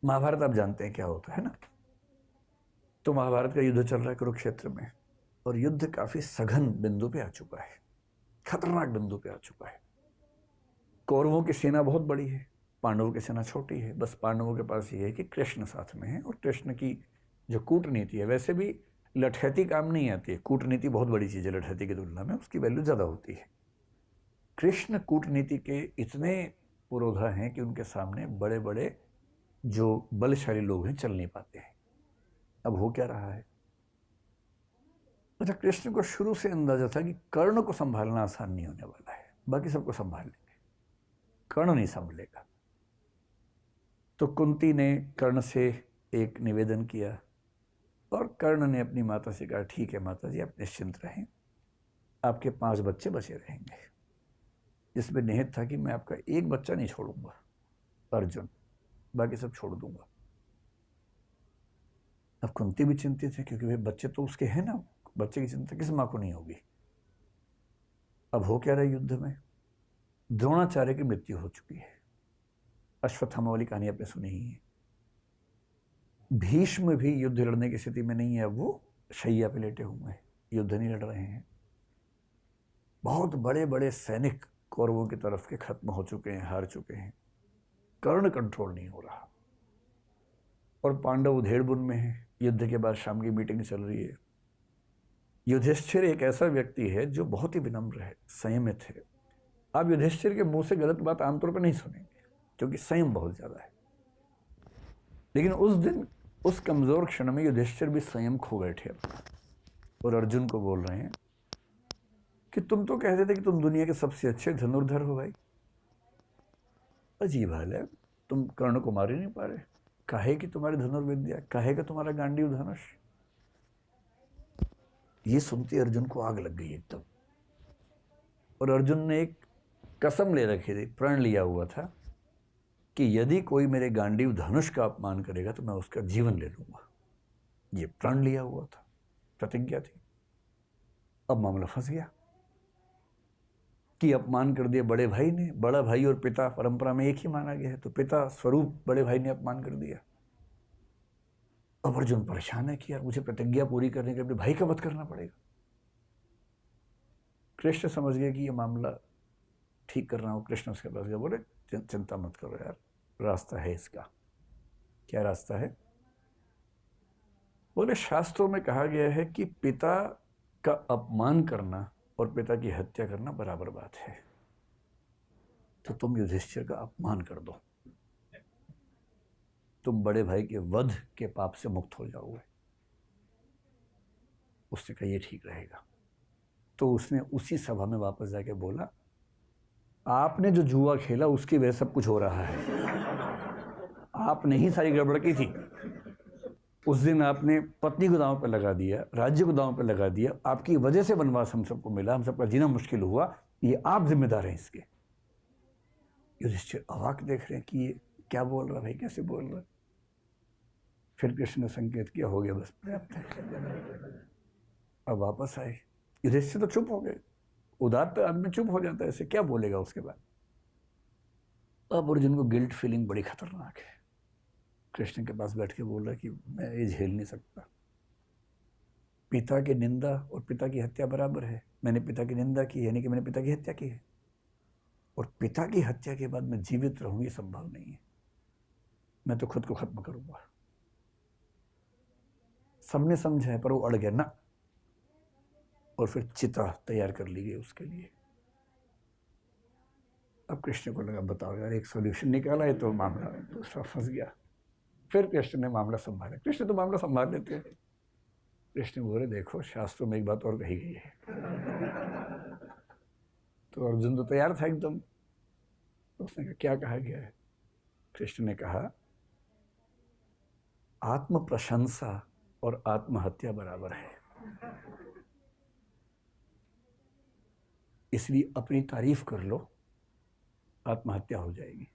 महाभारत आप जानते हैं क्या होता है ना। तो महाभारत का युद्ध चल रहा है कुरुक्षेत्र में, और युद्ध काफी सघन बिंदु पे आ चुका है, खतरनाक बिंदु पे आ चुका है। कौरवों की सेना बहुत बड़ी है, पांडवों की सेना छोटी है। बस पांडवों के पास ये है कि कृष्ण साथ में है, और कृष्ण की जो कूटनीति है, वैसे भी लठैती काम नहीं आती है, कूटनीति बहुत बड़ी चीज है लठैती की तुलना में, उसकी वैल्यू ज्यादा होती है। कृष्ण कूटनीति के इतने पुरोधा हैं कि उनके सामने बड़े बड़े जो बलशाली लोग हैं चल नहीं पाते हैं। अब हो क्या रहा है। अच्छा, कृष्ण को शुरू से अंदाजा था कि कर्ण को संभालना आसान नहीं होने वाला है, बाकी सबको संभाल लेंगे, कर्ण नहीं संभलेगा। तो कुंती ने कर्ण से एक निवेदन किया, और कर्ण ने अपनी माता से कहा, ठीक है माता जी, आप निश्चिंत रहें, आपके 5 बच्चे बचे रहेंगे। जिसमें निहित था कि मैं आपका एक बच्चा नहीं छोड़ूंगा, अर्जुन, बाकी सब छोड़ दूंगा। अब कुंती भी चिंतित है, क्योंकि भाई बच्चे तो उसके हैं ना, बच्चे की चिंता किस माँ को नहीं होगी। अब हो क्या रहा है युद्ध में, द्रोणाचार्य की मृत्यु हो चुकी है। अश्वत्थामा वाली कहानी आपने सुनी ही है। भीष्म भी युद्ध लड़ने की स्थिति में नहीं है, अब वो शैया पे लेटे हुए हैं, युद्ध नहीं लड़ रहे हैं। बहुत बड़े बड़े सैनिक कौरवों की तरफ के खत्म हो चुके हैं, हार चुके हैं। कर्ण कंट्रोल नहीं हो रहा, और पांडव उधेड़बुन में है। युद्ध के बाद शाम की मीटिंग चल रही है। युधिष्ठिर एक ऐसा व्यक्ति है जो बहुत ही विनम्र है, संयमित है। आप युधिष्ठिर के मुंह से गलत बात आमतौर पर नहीं सुनेंगे, क्योंकि संयम बहुत ज्यादा है। लेकिन उस दिन उस कमजोर क्षण में युधिष्ठिर भी संयम खो बैठे अपना, और अर्जुन को बोल रहे हैं कि तुम तो कहते थे कि तुम दुनिया के सबसे अच्छे धनुर्धर हो भाई। अजीब हाल है, तुम कर्ण को मार ही नहीं पा रहे। काहे कि तुम्हारी धनुर्विद्या, काहे का तुम्हारा गांडीव धनुष। ये सुनते अर्जुन को आग लग गई एकदम। और अर्जुन ने एक कसम ले रखी थी, प्रण लिया हुआ था कि यदि कोई मेरे गांडीव धनुष का अपमान करेगा तो मैं उसका जीवन ले लूंगा। ये प्रण लिया हुआ था, प्रतिज्ञा थी। अब मामला फंस गया कि अपमान कर दिया बड़े भाई ने। बड़ा भाई और पिता परंपरा में एक ही माना गया है, तो पिता स्वरूप बड़े भाई ने अपमान कर दिया। अब अर्जुन परेशान है कि यार मुझे प्रतिज्ञा पूरी करने के लिए अपने भाई का वध करना पड़ेगा। कृष्ण समझ गए कि ये मामला ठीक कर रहा हूं। कृष्ण उसके पास गए, बोले चिंता मत करो यार, रास्ता है इसका। क्या रास्ता है। बोले शास्त्रों में कहा गया है कि पिता का अपमान करना और पिता की हत्या करना बराबर बात है। तो तुम युधिष्ठिर का अपमान कर दो, तुम बड़े भाई के वध के पाप से मुक्त हो जाओगे। उसने कहा ये ठीक रहेगा। तो उसने उसी सभा में वापस जाके बोला, आपने जो जुआ खेला उसकी वजह सब कुछ हो रहा है। आपने ही सारी गड़बड़ की थी। उस दिन आपने पत्नी को दांव पर लगा दिया, राज्य को दांव पर लगा दिया, आपकी वजह से वनवास हम सबको मिला, हम सबका जीना मुश्किल हुआ, ये आप जिम्मेदार हैं इसके। युधिष्ठिर अवाक देख रहे हैं कि ये क्या बोल रहा है, कैसे बोल रहा है। फिर कृष्ण ने संकेत किया, हो गया बस पर्याप्त है। अब वापस आए। युधिष्ठिर तो चुप हो गए। उदात्त आदमी चुप हो जाता है, ऐसे क्या बोलेगा उसके बाद। अब अर्जुन को गिल्ट फीलिंग बड़ी खतरनाक है। कृष्ण के पास बैठ के बोल रहा है कि मैं ये झेल नहीं सकता। पिता की निंदा और पिता की हत्या बराबर है। मैंने पिता की निंदा की, यानी कि मैंने पिता की हत्या की है, और पिता की हत्या के बाद मैं जीवित रहूं ये संभव नहीं है। मैं तो खुद को खत्म करूंगा। सबने समझा है, पर वो अड़ गया ना, और फिर चिता तैयार कर ली गई उसके लिए। अब कृष्ण को लगा, बताओ यार, एक सॉल्यूशन निकाला है तो मामला दूसरा फंस गया। फिर कृष्ण ने मामला संभाला। कृष्ण तो मामला संभाल लेते हैं। कृष्ण बोले, देखो शास्त्रों में एक बात और कही गई है। तो अर्जुन तो तैयार था एकदम। तो उसने कहा, क्या कहा गया है। कृष्ण ने कहा, आत्म प्रशंसा और आत्महत्या बराबर है, इसलिए अपनी तारीफ कर लो, आत्महत्या हो जाएगी।